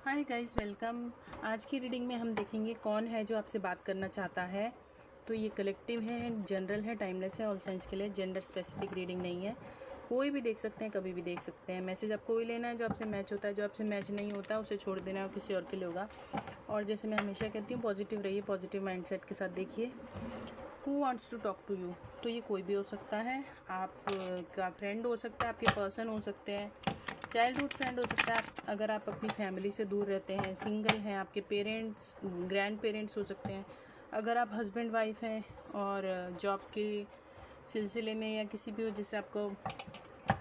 Hi guys, welcome. आज की reading में हम देखेंगे कौन है जो आपसे बात करना चाहता है। तो ये कलेक्टिव है, जनरल है, टाइमलेस है, ऑल साइंस के लिए, जेंडर स्पेसिफिक रीडिंग नहीं है। कोई भी देख सकते हैं, कभी भी देख सकते हैं। मैसेज आपको वही लेना है जो आपसे मैच होता है, जो आपसे मैच नहीं होता है उसे छोड़ देना है और किसी और के लिए होगा। और जैसे मैं हमेशा कहती हूँ, पॉजिटिव रहिए, पॉजिटिव माइंडसेट के साथ देखिए। Who wants to talk to you, तो ये कोई भी हो सकता है। आपका फ्रेंड हो सकता है, आपके पर्सन हो सकते हैं, चाइल्डहुड फ्रेंड हो सकता है। अगर आप अपनी फैमिली से दूर रहते हैं, सिंगल हैं, आपके पेरेंट्स, ग्रैंड पेरेंट्स हो सकते हैं। अगर आप हस्बैंड वाइफ हैं और जॉब के सिलसिले में या किसी भी वजह से आपको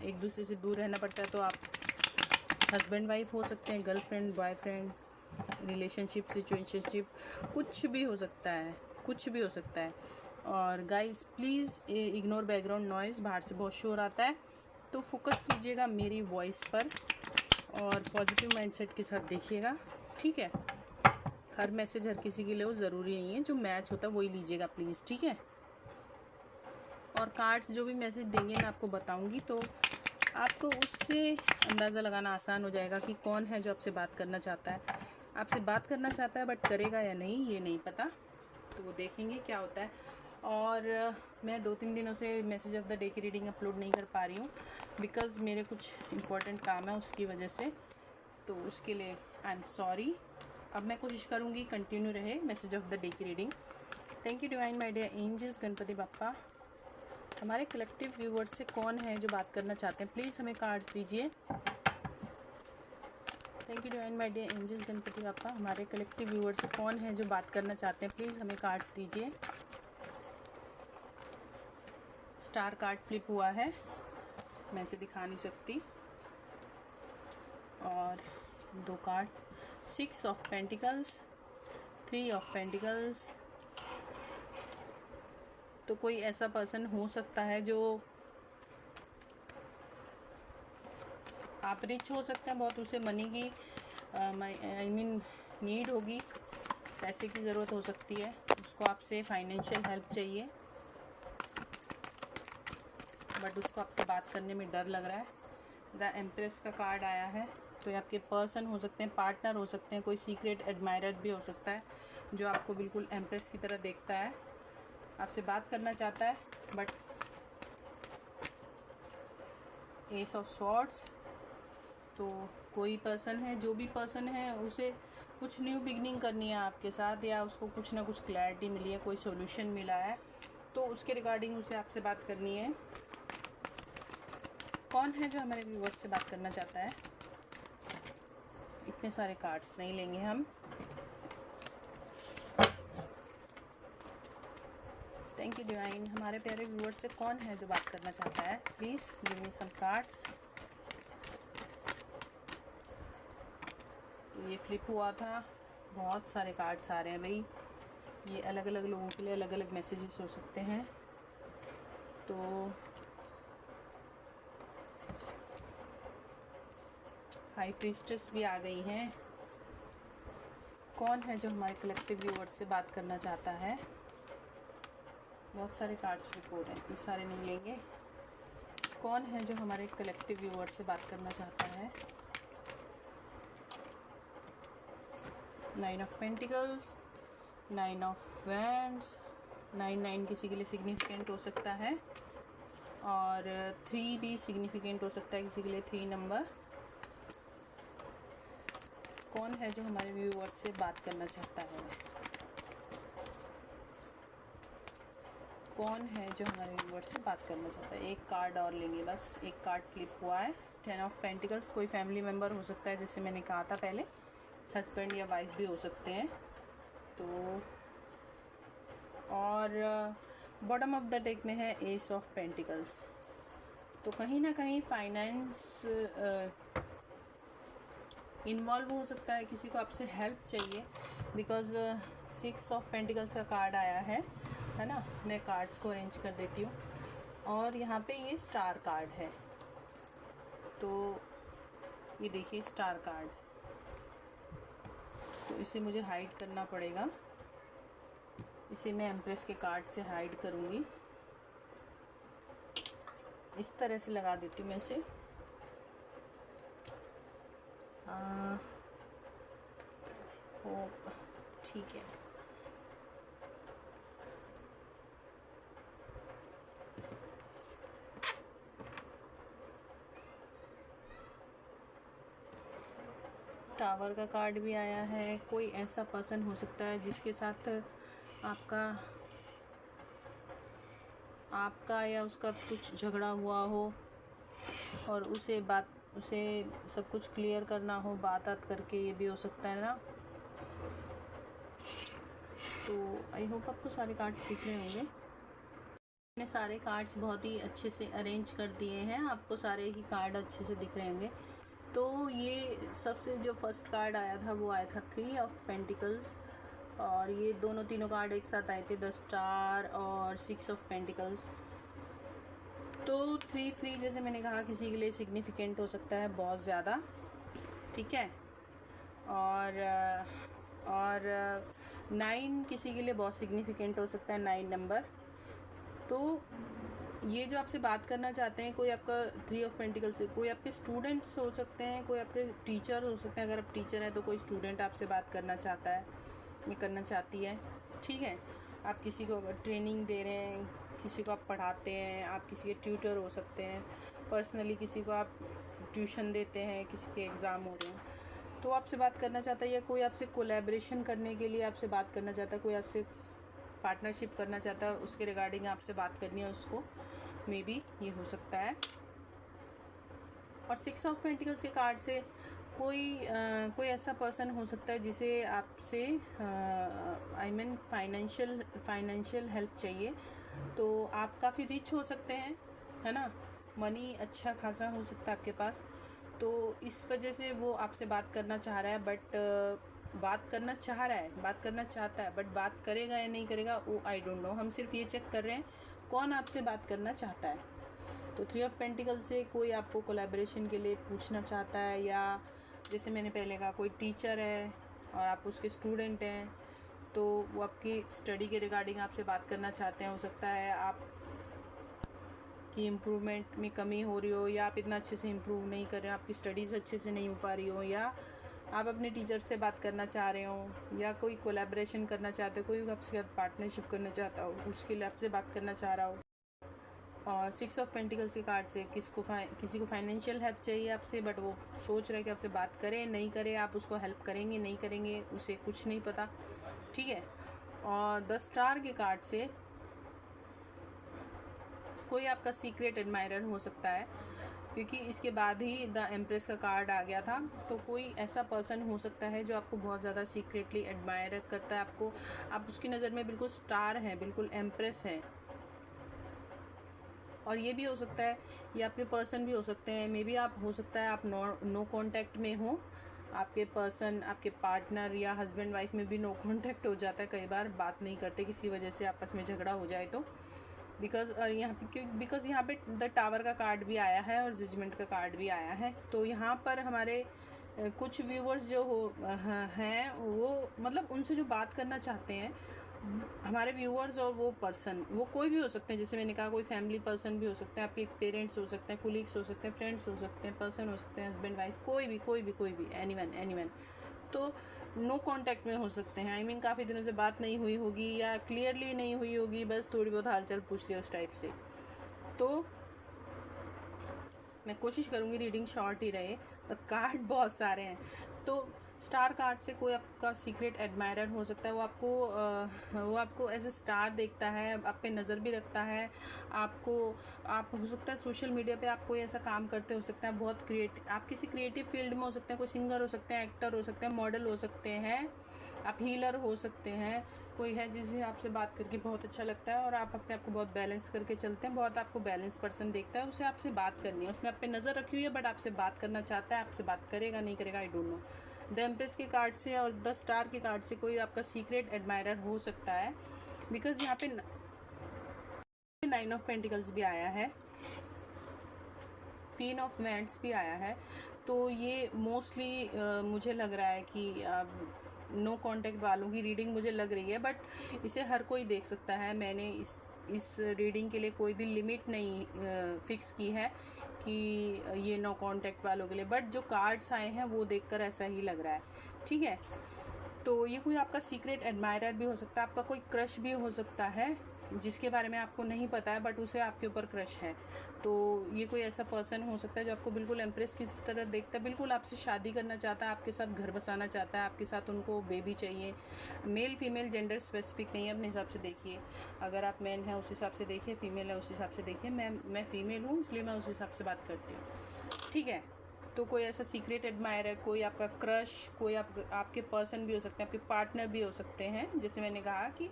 एक दूसरे से दूर रहना पड़ता है, तो आप हस्बैंड वाइफ हो सकते हैं, गर्लफ्रेंड बॉयफ्रेंड, रिलेशनशिप सिचुएशनशिप, कुछ भी हो सकता है, कुछ भी हो सकता है। और guys please ignore background noise, बाहर से बहुत शोर आता है, तो फोकस कीजिएगा मेरी वॉइस पर और पॉजिटिव माइंडसेट के साथ देखिएगा, ठीक है। हर मैसेज हर किसी के लिए वो ज़रूरी नहीं है, जो मैच होता है वही लीजिएगा प्लीज़, ठीक है। और कार्ड्स जो भी मैसेज देंगे मैं आपको बताऊंगी, तो आपको उससे अंदाज़ा लगाना आसान हो जाएगा कि कौन है जो आपसे बात करना चाहता है। आपसे बात करना चाहता है बट करेगा या नहीं ये नहीं पता, तो वो देखेंगे क्या होता है। और मैं 2-3 दिनों से मैसेज ऑफ द डे की रीडिंग अपलोड नहीं कर पा रही हूँ, बिकॉज़ मेरे कुछ इम्पोर्टेंट काम है उसकी वजह से, तो उसके लिए आई एम सॉरी। अब मैं कोशिश करूँगी कंटिन्यू रहे मैसेज ऑफ द डे की reading. Thank you divine my dear angels, Ganpati Bappa. हमारे कलेक्टिव व्यूवर्स से कौन है जो बात करना चाहते हैं, प्लीज़ हमें कार्ड्स दीजिए। Thank you divine my dear angels, Ganpati Bappa. हमारे कलेक्टिव व्यूवर्स से कौन है जो बात करना चाहते हैं, प्लीज़ हमें कार्ड्स दीजिए। स्टार कार्ड फ्लिप हुआ है, मैं इसे दिखा नहीं सकती। और 2 card, 6 of pentacles, 3 of pentacles. तो कोई ऐसा पर्सन हो सकता है जो आप रिच हो सकते हैं बहुत, उसे मनी की आई मीन नीड होगी, पैसे की ज़रूरत हो सकती है उसको, आपसे फाइनेंशियल हेल्प चाहिए, बट उसको आपसे बात करने में डर लग रहा है। द एम्प्रेस का कार्ड आया है, तो ये आपके पर्सन हो सकते हैं, पार्टनर हो सकते हैं, कोई सीक्रेट एडमायरर भी हो सकता है जो आपको बिल्कुल एम्प्रेस की तरह देखता है, आपसे बात करना चाहता है, बट एस ऑफ स्वॉर्ड्स। तो कोई पर्सन है, जो भी पर्सन है उसे कुछ न्यू बिगनिंग करनी है आपके साथ, या उसको कुछ ना कुछ क्लैरिटी मिली है, कोई सॉल्यूशन मिला है, तो उसके रिगार्डिंग उसे आपसे बात करनी है। कौन है जो हमारे व्यूवर्स से बात करना चाहता है? इतने सारे कार्ड्स नहीं लेंगे हम। Thank you divine. हमारे प्यारे व्यूवर्स से कौन है जो बात करना चाहता है, please give me some cards. तो ये फ्लिप हुआ था, बहुत सारे कार्ड्स आ रहे हैं भाई, ये अलग अलग लोगों के लिए अलग अलग मैसेजेस हो सकते हैं। तो हाई प्रीस्टेस भी आ गई हैं। कौन है जो हमारे कलेक्टिव व्यूअर्स से बात करना चाहता है? बहुत सारे कार्ड्स फ्लिप हो रहे हैं, इतने सारे नहीं लेंगे। कौन है जो हमारे कलेक्टिव व्यूअर्स से बात करना चाहता है? 9 ऑफ पेंटिकल्स, 9 ऑफ वैंड्स। 9 किसी के लिए सिग्निफिकेंट हो सकता है, और 3 भी सिग्निफिकेंट हो सकता है किसी के लिए, 3 नंबर। कौन है जो हमारे व्यूअर्स से बात करना चाहता है? कौन है जो हमारे व्यूअर्स से बात करना चाहता है? एक कार्ड और लेंगे बस, एक कार्ड फ्लिप हुआ है, 10 ऑफ पेंटिकल्स। कोई फैमिली मेम्बर हो सकता है, जैसे मैंने कहा था पहले, हस्बैंड या वाइफ भी हो सकते हैं। तो और बॉटम ऑफ द डेक में है एस ऑफ पेंटिकल्स। तो कहीं ना कहीं फाइनेंस इन्वॉल्व हो सकता है, किसी को आपसे हेल्प चाहिए, बिकॉज 6 ऑफ पेंटिकल्स का कार्ड आया है ना। मैं कार्ड्स को अरेंज कर देती हूँ, और यहाँ पे ये स्टार कार्ड है, तो ये देखिए स्टार कार्ड, तो इसे मुझे हाइड करना पड़ेगा। इसे मैं एम्प्रेस के कार्ड से हाइड करूँगी, इस तरह से लगा देती हूँ मैं इसे। होप ठीक है। टावर का कार्ड भी आया है। कोई ऐसा पर्सन हो सकता है जिसके साथ आपका या उसका कुछ झगड़ा हुआ हो और उसे सब कुछ क्लियर करना हो बात करके, ये भी हो सकता है ना। तो आई होप आपको सारे कार्ड्स दिख रहे होंगे। मैंने सारे कार्ड्स बहुत ही अच्छे से अरेंज कर दिए हैं, आपको सारे ही कार्ड अच्छे से दिख रहे होंगे। तो ये सबसे जो फर्स्ट कार्ड आया था वो आया था 3 ऑफ पेंटिकल्स, और ये तीनों कार्ड एक साथ आए थे, द स्टार और 6 ऑफ पेंटिकल्स। तो 3 जैसे मैंने कहा किसी के लिए सिग्निफिकेंट हो सकता है बहुत ज़्यादा, ठीक है। और 9 किसी के लिए बहुत सिग्निफिकेंट हो सकता है, 9 नंबर। तो ये जो आपसे बात करना चाहते हैं, कोई आपका 3 ऑफ पेंटिकल से, कोई आपके स्टूडेंट्स हो सकते हैं, कोई आपके टीचर हो सकते हैं। अगर आप टीचर हैं तो कोई स्टूडेंट आपसे बात करना चाहता है या करना चाहती है, ठीक है। आप किसी को अगर ट्रेनिंग दे रहे हैं, किसी को आप पढ़ाते हैं, आप किसी के ट्यूटर हो सकते हैं, पर्सनली किसी को आप ट्यूशन देते हैं, किसी के एग्ज़ाम हो रहे हैं तो आपसे बात करना चाहता है, या कोई आपसे कोलैबोरेशन करने के लिए आपसे बात करना चाहता है, कोई आपसे पार्टनरशिप करना चाहता है, उसके रिगार्डिंग आपसे बात करनी है उसको, मे बी ये हो सकता है। और 6 ऑफ पेंटिकल्स के कार्ड से कोई ऐसा पर्सन हो सकता है जिसे आपसे आई मीन फाइनेंशियल हेल्प चाहिए। तो आप काफ़ी रिच हो सकते हैं, है ना, मनी अच्छा खासा हो सकता है आपके पास। तो इस वजह से वो आपसे बात करना चाह रहा है, बात करना चाहता है, बट बात करेगा या नहीं करेगा वो आई डोंट नो। हम सिर्फ ये चेक कर रहे हैं कौन आपसे बात करना चाहता है। तो 3 ऑफ पेंटिकल से कोई आपको कोलैबोरेशन के लिए पूछना चाहता है, या जैसे मैंने पहले कहा कोई टीचर है और आप उसके स्टूडेंट हैं, तो वो आपकी स्टडी के रिगार्डिंग आपसे बात करना चाहते हैं। हो सकता है आप कि इम्प्रूवमेंट में कमी हो रही हो, या आप इतना अच्छे से इम्प्रूव नहीं कर रहे हो, आपकी स्टडीज़ अच्छे से नहीं हो पा रही हो, या आप अपने टीचर से बात करना चाह रहे हो, या कोई कोलैबोरेशन करना चाहते हो, कोई आपके साथ पार्टनरशिप करना चाहता हो, उसके लिए आपसे बात करना चाह रहा हो। और 6 ऑफ पेंटिकल्स के कार्ड से किसी को फाइनेंशियल हेल्प चाहिए आपसे, बट वो सोच रहा है कि आपसे बात करें नहीं करें, आप उसको हेल्प करेंगे नहीं करेंगे उसे कुछ नहीं पता, ठीक है। और 10 स्टार के कार्ड से कोई आपका सीक्रेट एडमायरर हो सकता है, क्योंकि इसके बाद ही द एम्प्रेस का कार्ड आ गया था। तो कोई ऐसा पर्सन हो सकता है जो आपको बहुत ज़्यादा सीक्रेटली एडमायर करता है, आप उसकी नज़र में बिल्कुल स्टार हैं, बिल्कुल एम्प्रेस हैं। और ये भी हो सकता है, ये आपके पर्सन भी हो सकते हैं, मे बी आप हो सकता है आप नो कांटेक्ट में हो, आपके पर्सन आपके पार्टनर या हस्बैंड वाइफ में भी नो कांटेक्ट हो जाता है, कई बार बात नहीं करते किसी वजह से आपस में झगड़ा हो जाए तो। बिकॉज यहाँ पे द टावर का कार्ड भी आया है और जजमेंट का कार्ड भी आया है। तो यहाँ पर हमारे कुछ व्यूवर्स जो हैं वो मतलब उनसे जो बात करना चाहते हैं हमारे व्यूअर्स, और वो पर्सन वो कोई भी हो सकते हैं, जैसे मैंने कहा कोई फैमिली पर्सन भी हो सकते हैं, आपके पेरेंट्स हो सकते हैं, कुलीग्स हो सकते हैं, फ्रेंड्स हो सकते हैं, पर्सन हो सकते हैं, हस्बैंड वाइफ, कोई भी एनीवन। तो नो कांटेक्ट में हो सकते हैं, आई मीन काफ़ी दिनों से बात नहीं हुई होगी या क्लियरली नहीं हुई होगी, बस थोड़ी बहुत हालचाल पूछ लिया उस टाइप से। तो मैं कोशिश करूँगी रीडिंग शॉर्ट ही रहे, बट कार्ड बहुत सारे हैं। तो स्टार कार्ड से कोई आपका सीक्रेट एडमायरर हो सकता है, वो आपको एज ए स्टार देखता है, आप पे नज़र भी रखता है, आप हो सकता है सोशल मीडिया पे आप कोई ऐसा काम करते हो सकता है बहुत आप किसी क्रिएटिव फील्ड में हो सकते हैं, कोई सिंगर हो सकते हैं, एक्टर हो सकते हैं, मॉडल हो सकते हैं, आप हीलर हो सकते हैं, कोई है जिससे आपसे बात करके बहुत अच्छा लगता है और आप अपने आप को बहुत बैलेंस करके चलते हैं, बहुत आपको बैलेंस पर्सन देखता है, उसे आपसे बात करनी है, उसने आप पे नज़र रखी हुई है बट आपसे बात करना चाहता है, आपसे बात करेगा नहीं करेगा I don't know. The empress के कार्ड से और द स्टार के कार्ड से कोई आपका सीक्रेट एडमायरर हो सकता है, बिकॉज यहाँ पे 9 ऑफ पेंटिकल्स भी आया है, क्वीन ऑफ वैंड्स भी आया है। तो ये मोस्टली मुझे लग रहा है कि नो कांटेक्ट वालों की रीडिंग मुझे लग रही है, बट इसे हर कोई देख सकता है। मैंने इस रीडिंग के लिए कोई भी लिमिट नहीं फिक्स की है कि ये नो कांटेक्ट वालों के लिए, बट जो कार्ड्स आए हैं वो देखकर ऐसा ही लग रहा है, ठीक है। तो ये कोई आपका सीक्रेट एडमायरर भी हो सकता है, आपका कोई क्रश भी हो सकता है जिसके बारे में आपको नहीं पता है बट उसे आपके ऊपर क्रश है। तो ये कोई ऐसा पर्सन हो सकता है जो आपको बिल्कुल एम्प्रेस की तरह देखता है, बिल्कुल आपसे शादी करना चाहता है, आपके साथ घर बसाना चाहता है, आपके साथ उनको बेबी चाहिए। मेल फीमेल जेंडर स्पेसिफिक नहीं है, अपने हिसाब से देखिए। अगर आप मैन हैं उस हिसाब से देखिए, फीमेल है उस हिसाब से देखिए। मैं फीमेल हूँ इसलिए मैं उस हिसाब से बात करती हूँ, ठीक है। तो कोई ऐसा सीक्रेट एडमायरर, कोई आपका क्रश, कोई आपके पर्सन भी हो सकते हैं, आपके पार्टनर भी हो सकते हैं। जैसे मैंने कहा कि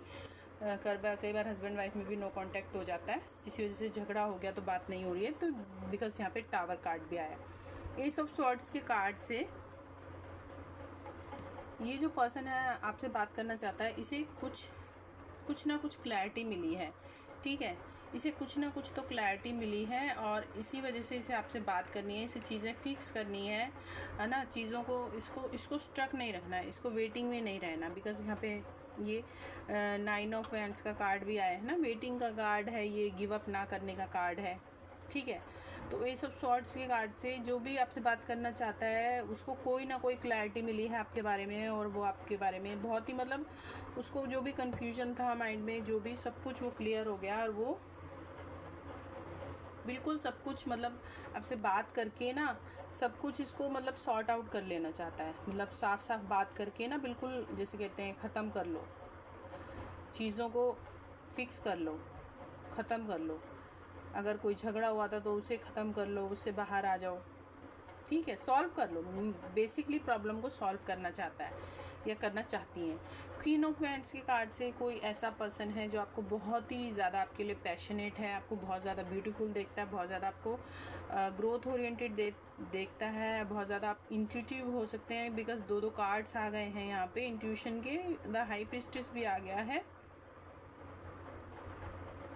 कई बार हस्बैंड वाइफ में भी नो कांटेक्ट हो जाता है, इसी वजह से झगड़ा हो गया तो बात नहीं हो रही है, तो बिकॉज यहाँ पे टावर कार्ड भी आया। एस ऑफ स्वॉर्ड्स के कार्ड से ये जो पर्सन है आपसे बात करना चाहता है, इसे कुछ ना कुछ क्लैरिटी मिली है, ठीक है। इसे कुछ ना कुछ तो क्लैरिटी मिली है और इसी वजह से इसे आपसे बात करनी है, इसे चीज़ें फिक्स करनी है ना। चीज़ों को इसको स्ट्रक नहीं रखना है, इसको वेटिंग में नहीं रहना। बिकॉज यहाँ पे ये 9 ऑफ वैंड्स का कार्ड भी आया है ना, वेटिंग का कार्ड है, ये गिव अप ना करने का कार्ड है, ठीक है। तो एस ऑफ स्वॉर्ड्स के कार्ड से जो भी आपसे बात करना चाहता है उसको कोई ना कोई क्लैरिटी मिली है आपके बारे में, और वो आपके बारे में बहुत ही मतलब उसको जो भी कन्फ्यूजन था माइंड में, जो भी सब कुछ वो क्लियर हो गया, और वो बिल्कुल सब कुछ मतलब आपसे बात करके ना सब कुछ इसको मतलब सॉर्ट आउट कर लेना चाहता है। मतलब साफ साफ बात करके ना बिल्कुल जैसे कहते हैं ख़त्म कर लो, चीज़ों को फिक्स कर लो, ख़त्म कर लो। अगर कोई झगड़ा हुआ था तो उसे ख़त्म कर लो, उससे बाहर आ जाओ, ठीक है, सॉल्व कर लो। बेसिकली प्रॉब्लम को सॉल्व करना चाहता है या करना चाहती हैं। क्वीन ऑफ वैंड्स के कार्ड से कोई ऐसा पर्सन है जो आपको बहुत ही ज़्यादा आपके लिए पैशनेट है, आपको बहुत ज़्यादा ब्यूटीफुल देखता है, बहुत ज़्यादा आपको ग्रोथ ओरिएंटेड देखता है, बहुत ज़्यादा आप इंट्यूटिव हो सकते हैं। बिकॉज दो कार्ड्स आ गए हैं यहाँ पे इंट्यूशन के, द हाई प्रीस्टेस भी आ गया है।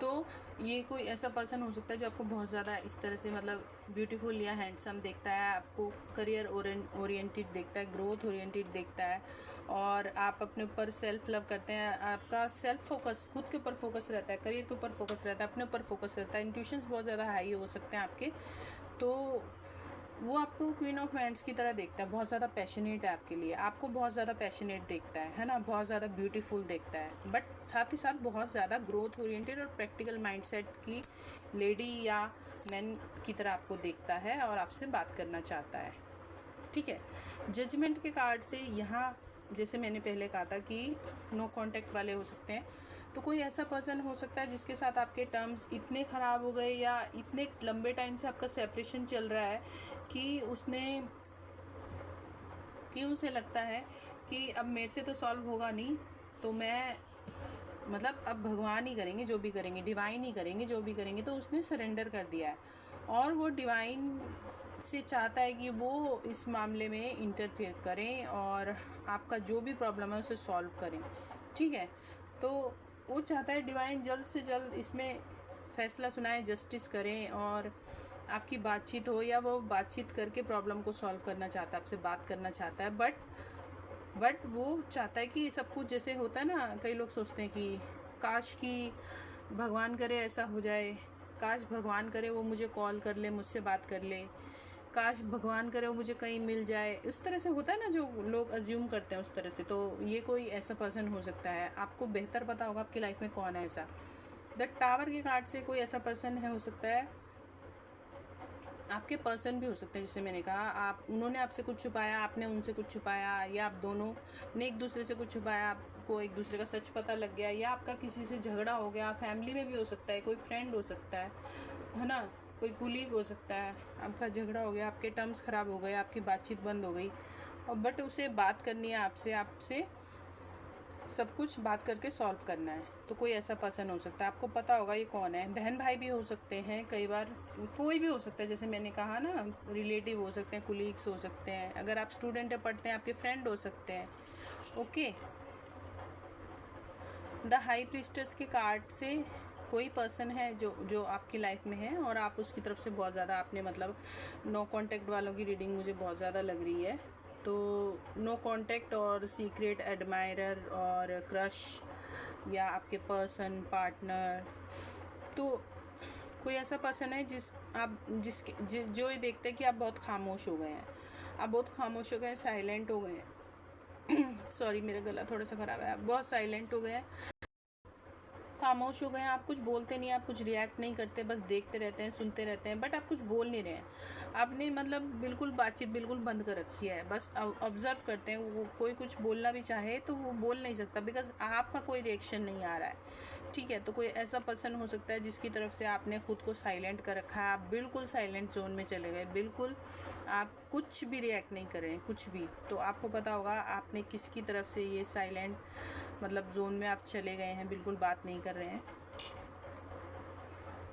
तो ये कोई ऐसा पर्सन हो सकता है जो आपको बहुत ज़्यादा इस तरह से मतलब ब्यूटीफुल या हैंडसम देखता है, आपको करियर ओरिएंटेड देखता है, ग्रोथ ओरिएंटेड देखता है, और आप अपने ऊपर सेल्फ लव करते हैं। आपका सेल्फ फोकस, खुद के ऊपर फोकस रहता है, करियर के ऊपर फोकस रहता है, अपने ऊपर फोकस रहता है। इंट्यूशंस बहुत ज़्यादा हाई हो सकते हैं आपके। तो वो आपको क्वीन ऑफ वैंड्स की तरह देखता है, बहुत ज़्यादा पैशनेट है आपके लिए, आपको बहुत ज़्यादा पैशनेट देखता है ना, बहुत ज़्यादा ब्यूटीफुल देखता है, बट साथ ही साथ बहुत ज़्यादा ग्रोथ ओरिएंटेड और प्रैक्टिकल माइंडसेट की लेडी या मैन की तरह आपको देखता है और आपसे बात करना चाहता है, ठीक है। जजमेंट के कार्ड से यहाँ जैसे मैंने पहले कहा था कि नो कांटेक्ट वाले हो सकते हैं, तो कोई ऐसा पर्सन हो सकता है जिसके साथ आपके टर्म्स इतने ख़राब हो गए या इतने लंबे टाइम से आपका सेपरेशन चल रहा है कि उसे लगता है कि अब मेरे से तो सॉल्व होगा नहीं, तो मैं मतलब अब भगवान ही करेंगे जो भी करेंगे, डिवाइन ही करेंगे जो भी करेंगे। तो उसने सरेंडर कर दिया है और वो डिवाइन से चाहता है कि वो इस मामले में इंटरफेयर करें और आपका जो भी प्रॉब्लम है उसे सॉल्व करें, ठीक है। तो वो चाहता है डिवाइन जल्द से जल्द इसमें फैसला सुनाए, जस्टिस करें और आपकी बातचीत हो, या वो बातचीत करके प्रॉब्लम को सॉल्व करना चाहता है, आपसे बात करना चाहता है। बट वो चाहता है कि सब कुछ जैसे होता है ना, कई लोग सोचते हैं कि काश कि भगवान करे ऐसा हो जाए, काश भगवान करे वो मुझे कॉल कर ले, मुझसे बात कर ले, काश भगवान करे वो मुझे कहीं मिल जाए। इस तरह से होता है ना, जो लोग अज्यूम करते हैं उस तरह से। तो ये कोई ऐसा पर्सन हो सकता है, आपको बेहतर पता होगा आपकी लाइफ में कौन है ऐसा। द टावर के कार्ड से कोई ऐसा पर्सन है, हो सकता है आपके पर्सन भी हो सकते हैं। जैसे मैंने कहा, उन्होंने आपसे कुछ छुपाया, आपने उनसे कुछ छुपाया, या आप दोनों ने एक दूसरे से कुछ छुपाया, आपको एक दूसरे का सच पता लग गया, या आपका किसी से झगड़ा हो गया, फैमिली में भी हो सकता है, कोई फ्रेंड हो सकता है ना, कोई कुलीग हो सकता है, आपका झगड़ा हो गया, आपके टर्म्स ख़राब हो गए, आपकी बातचीत बंद हो गई, और बट उसे बात करनी है आपसे सब कुछ बात करके सॉल्व करना है। तो कोई ऐसा पर्सन हो सकता है, आपको पता होगा ये कौन है। बहन भाई भी हो सकते हैं, कई बार कोई भी हो सकता है, जैसे मैंने कहा ना, रिलेटिव हो सकते हैं, कुलीग्स हो सकते हैं, अगर आप स्टूडेंट है पढ़ते हैं आपके फ्रेंड हो सकते हैं, ओके। द हाई प्रीस्टेस के कार्ड से कोई पर्सन है जो आपकी लाइफ में है और आप उसकी तरफ से बहुत ज़्यादा आपने मतलब नो कांटेक्ट वालों की रीडिंग मुझे बहुत ज़्यादा लग रही है। तो नो कांटेक्ट और सीक्रेट एडमायरर और क्रश या आपके पर्सन पार्टनर, तो कोई ऐसा पर्सन है जो ये देखते हैं कि आप बहुत खामोश हो गए हैं, आप बहुत खामोश हो गए हैं, साइलेंट हो गए हैं, सॉरी मेरा गला थोड़ा सा ख़राब है। आप बहुत साइलेंट हो गए हैं, खामोश हो गए हैं, आप कुछ बोलते नहीं, आप कुछ रिएक्ट नहीं करते, बस देखते रहते हैं, सुनते रहते हैं, बट आप कुछ बोल नहीं रहे हैं। आपने मतलब बिल्कुल बातचीत बिल्कुल बंद कर रखी है, बस ऑब्ज़र्व करते हैं। वो कोई कुछ बोलना भी चाहे तो वो बोल नहीं सकता, बिकॉज आपका कोई रिएक्शन नहीं आ रहा है। ठीक है, तो कोई ऐसा पर्सन हो सकता है जिसकी तरफ से आपने खुद को साइलेंट कर रखा है, आप बिल्कुल साइलेंट जोन में चले गए, बिल्कुल आप कुछ भी रिएक्ट नहीं कर रहे हैं, कुछ भी। तो आपको पता होगा आपने किसकी तरफ से ये साइलेंट मतलब जोन में आप चले गए हैं, बिल्कुल बात नहीं कर रहे हैं।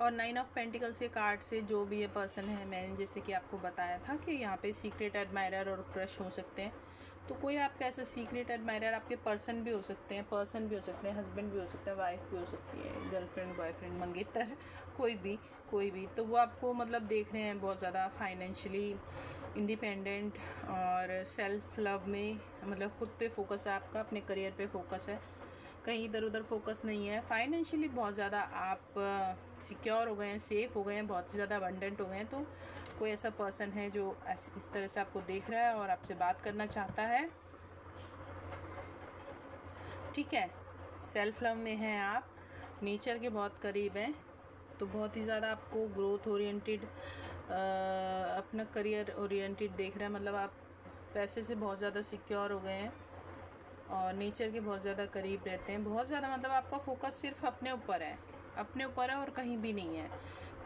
और 9 ऑफ पेंटिकल्स के कार्ड से जो भी ये पर्सन है, मैंने जैसे कि आपको बताया था कि यहाँ पे सीक्रेट एडमायरर और क्रश हो सकते हैं। तो कोई आपका ऐसा सीक्रेट एडमायरर आपके पर्सन भी हो सकते हैं, हस्बैंड भी हो सकते हैं, वाइफ भी हो सकती है, गर्लफ्रेंड, बॉयफ्रेंड, मंगेतर, कोई भी। तो वो आपको मतलब देख रहे हैं बहुत ज़्यादा फाइनेंशियली इंडिपेंडेंट और सेल्फ लव में, मतलब खुद पे फोकस है आपका, अपने करियर पे फोकस है, कहीं इधर उधर फोकस नहीं है। फाइनेंशियली बहुत ज़्यादा आप सिक्योर हो गए हैं, सेफ हो गए हैं, बहुत ज़्यादा अबंडेंट हो गए हैं। तो कोई ऐसा पर्सन है जो इस तरह से आपको देख रहा है और आपसे बात करना चाहता है। ठीक है, सेल्फ लव में हैं आप, नेचर के बहुत करीब हैं, तो बहुत ही ज़्यादा आपको ग्रोथ ओरिएंटेड, अपना करियर ओरिएंटेड देख रहा है। मतलब आप पैसे से बहुत ज़्यादा सिक्योर हो गए हैं और नेचर के बहुत ज़्यादा करीब रहते हैं, बहुत ज़्यादा। मतलब आपका फोकस सिर्फ अपने ऊपर है और कहीं भी नहीं है।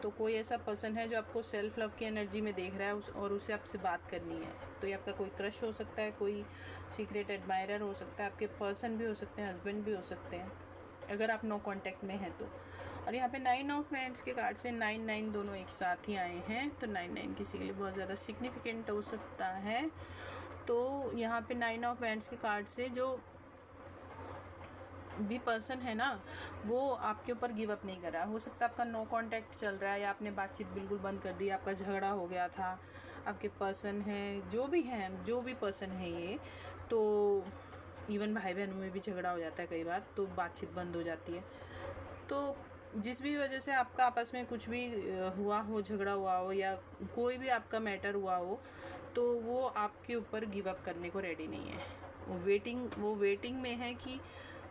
तो कोई ऐसा पर्सन है जो आपको सेल्फ लव की एनर्जी में देख रहा है और उसे आपसे बात करनी है। तो ये आपका कोई क्रश हो सकता है, कोई सीक्रेट एडमायरर हो सकता है, आपके पर्सन भी हो सकते हैं, हस्बैंड भी हो सकते हैं, अगर आप नो कांटेक्ट में हैं तो। और यहाँ पे 9 ऑफ वांड्स के कार्ड से 9 दोनों एक साथ ही आए हैं, तो 9 किसी के लिए बहुत ज़्यादा सिग्निफिकेंट हो सकता है। तो यहाँ पे 9 ऑफ वांड्स के कार्ड से जो भी पर्सन है ना, वो आपके ऊपर गिव अप नहीं कर रहा। हो सकता है आपका नो कांटेक्ट चल रहा है या आपने बातचीत बिल्कुल बंद कर दी, आपका झगड़ा हो गया था, आपके पर्सन हैं जो भी पर्सन है ये, तो इवन भाई बहनों में भी झगड़ा हो जाता है कई बार, तो बातचीत बंद हो जाती है। तो जिस भी वजह से आपका आपस में कुछ भी हुआ हो, झगड़ा हुआ हो या कोई भी आपका मैटर हुआ हो, तो वो आपके ऊपर गिव अप करने को रेडी नहीं है। वो वेटिंग में है कि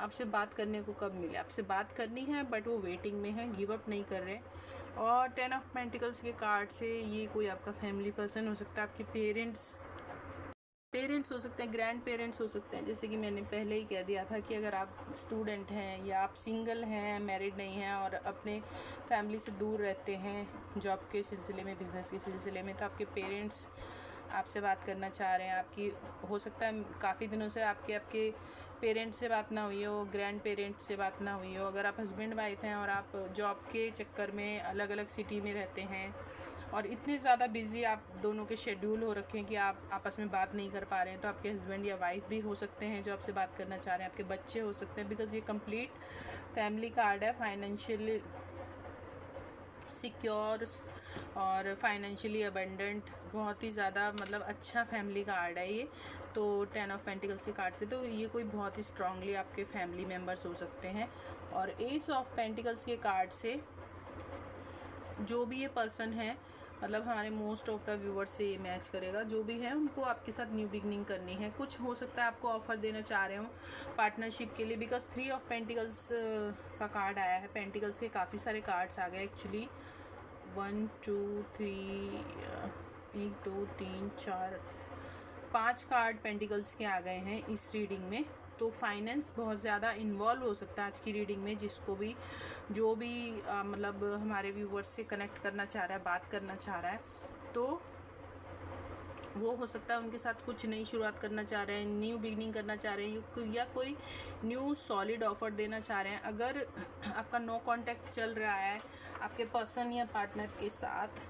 आपसे बात करने को कब मिले। आपसे बात करनी है बट वो वेटिंग में है, गिव अप नहीं कर रहे। और 10 ऑफ पेंटिकल्स के कार्ड से ये कोई आपका फैमिली पर्सन हो सकता है, आपके पेरेंट्स हो सकते हैं, ग्रैंड पेरेंट्स हो सकते हैं। जैसे कि मैंने पहले ही कह दिया था कि अगर आप स्टूडेंट हैं या आप सिंगल हैं, मैरिड नहीं हैं और अपने फैमिली से दूर रहते हैं जॉब के सिलसिले में, बिज़नेस के सिलसिले में, तो आपके पेरेंट्स आपसे बात करना चाह रहे हैं। आपकी हो सकता है काफ़ी दिनों से आपके पेरेंट्स से बात ना हुई हो, ग्रैंड पेरेंट्स से बात ना हुई हो। अगर आप हस्बैंड वाइफ हैं और आप जॉब के चक्कर में अलग अलग सिटी में रहते हैं और इतने ज़्यादा बिज़ी आप दोनों के शेड्यूल हो रखे हैं कि आप आपस में बात नहीं कर पा रहे हैं, तो आपके हस्बैंड या वाइफ भी हो सकते हैं जो आपसे बात करना चाह रहे हैं, आपके बच्चे हो सकते हैं, बिकॉज़ ये कंप्लीट फैमिली कार्ड है। फाइनेंशियली सिक्योर और फाइनेंशियली अबंडेंट, बहुत ही ज़्यादा मतलब अच्छा फैमिली कार्ड है ये। तो 10 ऑफ पेंटिकल्स के कार्ड से तो ये कोई बहुत ही स्ट्रांगली आपके फैमिली मेम्बर्स हो सकते हैं। और एस ऑफ पेंटिकल्स के कार्ड से जो भी ये पर्सन है, मतलब हमारे मोस्ट ऑफ द व्यूवर्स से ये मैच करेगा, जो भी है उनको आपके साथ न्यू बिगनिंग करनी है। कुछ हो सकता है आपको ऑफ़र देना चाह रहे हो पार्टनरशिप के लिए, बिकॉज 3 ऑफ पेंटिकल्स का कार्ड आया है। पेंटिकल्स के काफ़ी सारे कार्ड्स आ गए एक्चुअली, 1 2 3 1 2 3 4 5 कार्ड पेंटिकल्स के आ गए हैं इस रीडिंग में। तो फाइनेंस बहुत ज़्यादा इन्वॉल्व हो सकता है आज की रीडिंग में। जिसको भी जो भी मतलब हमारे व्यूवर्स से कनेक्ट करना चाह रहा है, बात करना चाह रहा है, तो वो हो सकता है उनके साथ कुछ नई शुरुआत करना चाह रहे हैं, न्यू बिगनिंग करना चाह रहे हैं, या कोई न्यू सॉलिड ऑफर देना चाह रहे हैं। अगर आपका नो कांटेक्ट चल रहा है आपके पर्सन या पार्टनर के साथ,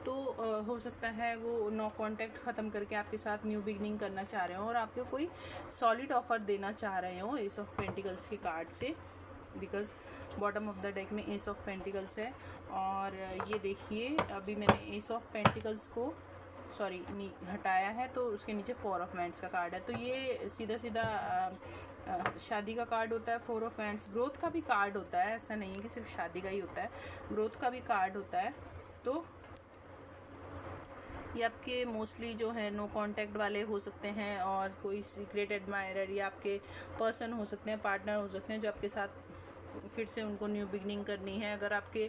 तो हो सकता है वो नो कांटेक्ट ख़त्म करके आपके साथ न्यू बिगनिंग करना चाह रहे हो और आपको कोई सॉलिड ऑफ़र देना चाह रहे हो एस ऑफ पेंटिकल्स के कार्ड से, because bottom of the deck में एस ऑफ पेंटिकल्स है। और ये देखिए अभी मैंने एस ऑफ पेंटिकल्स को हटाया है, तो उसके नीचे 4 ऑफ वांड्स का कार्ड है। तो ये सीधा शादी का कार्ड होता है। 4 ऑफ वांड्स ग्रोथ का भी कार्ड होता है, ऐसा नहीं है कि सिर्फ शादी का ही होता है, ग्रोथ का भी कार्ड होता है। तो ये आपके मोस्टली जो है नो कांटेक्ट वाले हो सकते हैं, और कोई सीक्रेट एडमायरर या आपके पर्सन हो सकते हैं, पार्टनर हो सकते हैं जो आपके साथ फिर से उनको न्यू बिगनिंग करनी है। अगर आपके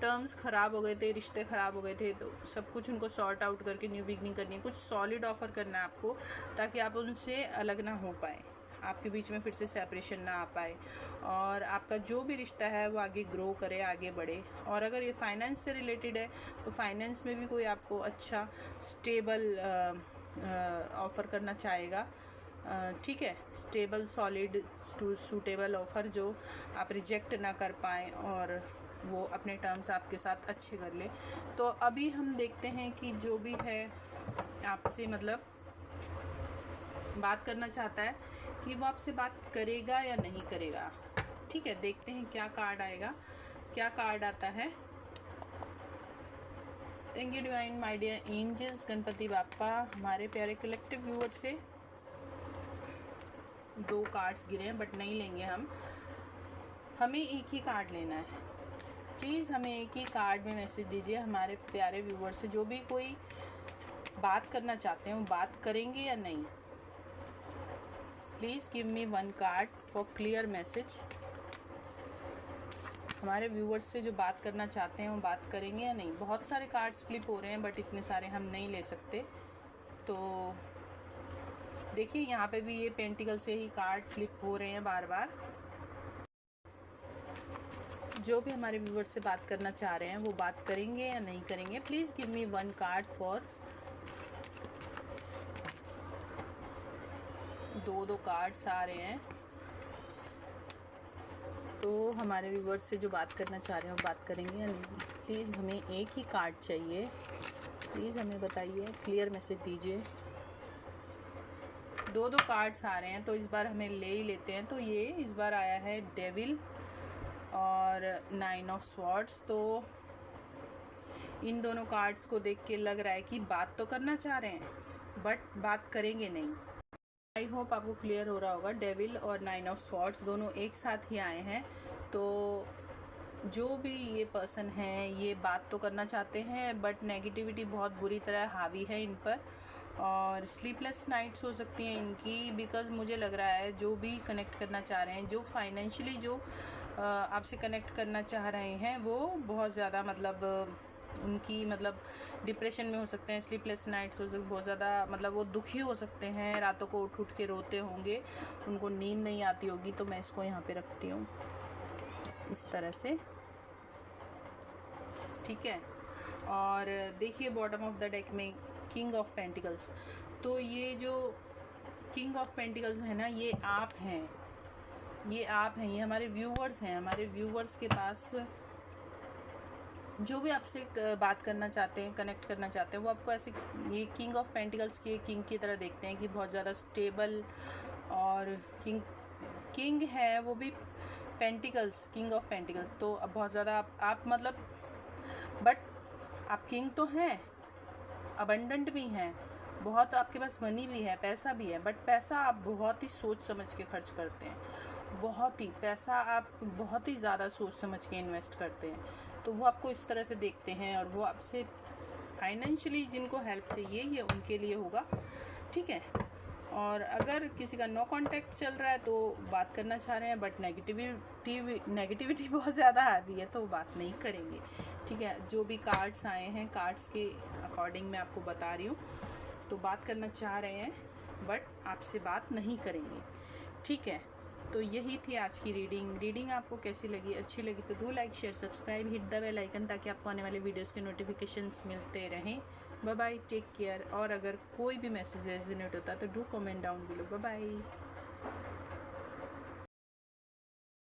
टर्म्स ख़राब हो गए थे, रिश्ते ख़राब हो गए थे, तो सब कुछ उनको सॉर्ट आउट करके न्यू बिगनिंग करनी है। कुछ सॉलिड ऑफ़र करना है आपको, ताकि आप उनसे अलग ना हो पाए, आपके बीच में फिर से सेपरेशन ना आ पाए, और आपका जो भी रिश्ता है वो आगे ग्रो करे, आगे बढ़े। और अगर ये फाइनेंस से रिलेटेड है तो फाइनेंस में भी कोई आपको अच्छा स्टेबल ऑफ़र करना चाहेगा, ठीक है, स्टेबल सॉलिड सूटेबल ऑफ़र जो आप रिजेक्ट ना कर पाएँ और वो अपने टर्म्स आपके साथ अच्छे कर ले। तो अभी हम देखते हैं कि जो भी है आपसे मतलब बात करना चाहता है कि वो आपसे बात करेगा या नहीं करेगा। ठीक है, देखते हैं क्या कार्ड आएगा, क्या कार्ड आता है। Thank you divine my dear angels, Ganpati Bappa. हमारे प्यारे कलेक्टिव व्यूअर से 2 कार्ड्स गिरे हैं, बट नहीं लेंगे हम, हमें एक ही कार्ड लेना है। प्लीज़ हमें एक ही कार्ड में मैसेज दीजिए हमारे प्यारे व्यूअर से, जो भी कोई बात करना चाहते हैं वो बात करेंगे या नहीं। Please give me 1 card for clear message. हमारे व्यूअर्स से जो बात करना चाहते हैं वो बात करेंगे या नहीं। बहुत सारे कार्ड्स फ्लिप हो रहे हैं, बट इतने सारे हम नहीं ले सकते। तो देखिए यहाँ पे भी ये पेंटिकल से ही कार्ड फ्लिप हो रहे हैं बार बार। जो भी हमारे व्यूअर्स से बात करना चाह रहे हैं वो बात करेंगे या नहीं करेंगे। Please give me 1 card for 2 cards आ रहे हैं। तो हमारे व्यूअर्स से जो बात करना चाह रहे हैं वो बात करेंगे या नहीं। प्लीज़ हमें एक ही कार्ड चाहिए, प्लीज़ हमें बताइए, क्लियर मैसेज दीजिए। 2 कार्ड्स आ रहे हैं तो इस बार हमें ले ही लेते हैं। तो ये इस बार आया है डेविल और 9 ऑफ स्वॉर्ड्स। तो इन दोनों कार्ड्स को देख के लग रहा है कि बात तो करना चाह रहे हैं बट बात करेंगे नहीं। आई होप आपको क्लियर हो रहा होगा। डेविल और 9 ऑफ स्वॉर्ड्स दोनों एक साथ ही आए हैं। तो जो भी ये पर्सन है ये बात तो करना चाहते हैं, बट नेगेटिविटी बहुत बुरी तरह हावी है इन पर, और स्लीपलेस नाइट्स हो सकती हैं इनकी। बिकॉज़ मुझे लग रहा है जो भी कनेक्ट करना चाह रहे हैं, जो फाइनेंशियली जो आपसे कनेक्ट करना चाह रहे हैं, वो बहुत ज़्यादा मतलब उनकी मतलब डिप्रेशन में हो सकते हैं, स्लीपलेस नाइट्स हो सकते, बहुत ज़्यादा मतलब वो दुखी हो सकते हैं, रातों को उठ के रोते होंगे, उनको नींद नहीं आती होगी। तो मैं इसको यहाँ पे रखती हूँ इस तरह से, ठीक है। और देखिए बॉटम ऑफ द डेक में किंग ऑफ पेंटिकल्स। तो ये जो किंग ऑफ पेंटिकल्स है ना, ये आप हैं, ये आप हैं, ये हमारे व्यूअर्स हैं। हमारे व्यूअर्स के पास जो भी आपसे बात करना चाहते हैं, कनेक्ट करना चाहते हैं, वो आपको ऐसे ये किंग ऑफ पेंटिकल्स के किंग की तरह देखते हैं कि बहुत ज़्यादा स्टेबल, और किंग है वो भी पेंटिकल्स, किंग ऑफ पेंटिकल्स। तो अब बहुत ज़्यादा आप मतलब, बट आप किंग तो हैं, अबंडेंट भी हैं, बहुत आपके पास मनी भी है, पैसा भी है, बट पैसा आप बहुत ही सोच समझ के खर्च करते हैं, बहुत ही पैसा आप बहुत ही ज़्यादा सोच समझ के इन्वेस्ट करते हैं। तो वो आपको इस तरह से देखते हैं, और वो आपसे फाइनेंशियली जिनको हेल्प चाहिए ये उनके लिए होगा, ठीक है। और अगर किसी का नो कांटेक्ट चल रहा है तो बात करना चाह रहे हैं, बट नेगेटिविटी बहुत ज़्यादा हावी है, तो वो बात नहीं करेंगे, ठीक है। जो भी कार्ड्स आए हैं, कार्ड्स के अकॉर्डिंग मैं आपको बता रही हूँ। तो बात करना चाह रहे हैं बट आपसे बात नहीं करेंगे, ठीक है। तो यही थी आज की रीडिंग आपको कैसी लगी, अच्छी लगी तो do like share subscribe, hit the bell icon, ताकि आपको आने वाले वीडियोस के नोटिफिकेशंस मिलते रहें। Bye bye, take care. और अगर कोई भी मैसेज रेजोनेट होता है तो do comment down below. Bye bye.